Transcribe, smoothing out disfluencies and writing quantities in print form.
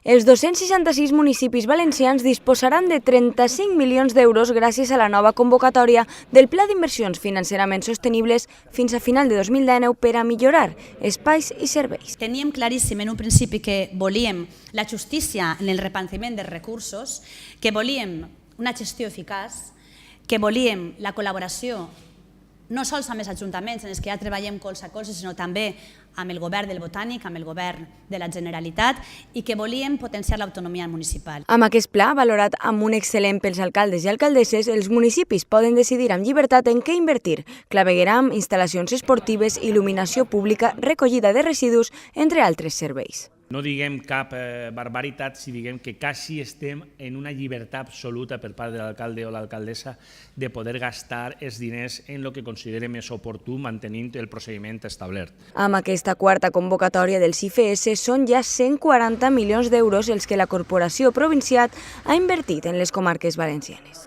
Els 266 municipis valencians disposaran de 35 milions d'euros gràcies a la nova convocatòria del Pla d'Inversions Financerament Sostenibles fins a final de 2019 per a millorar espais i serveis. Teníem claríssim en un principi que volíem la justícia en el repartiment dels recursos, que volíem una gestió eficaç, que volíem la col·laboració no sols amb els ajuntaments en els que ja treballem colze a colze, sinó també amb el govern del Botànic, amb el govern de la Generalitat i que volíem potenciar l'autonomia municipal. Amb aquest pla, valorat amb un excel·lent pels alcaldes i alcaldesses, els municipis poden decidir amb llibertat en què invertir: clavegueram, instal·lacions esportives, il·luminació pública, recollida de residus, entre altres serveis. No diguem cap barbaritat si diguem que quasi estem en una llibertat absoluta per part de l'alcalde o l'alcaldessa de poder gastar els diners en el que considere més oportú mantenint el procediment establert. Amb aquesta quarta convocatòria del CIFES són ja 140 milions d'euros els que la corporació provincial ha invertit en les comarques valencianes.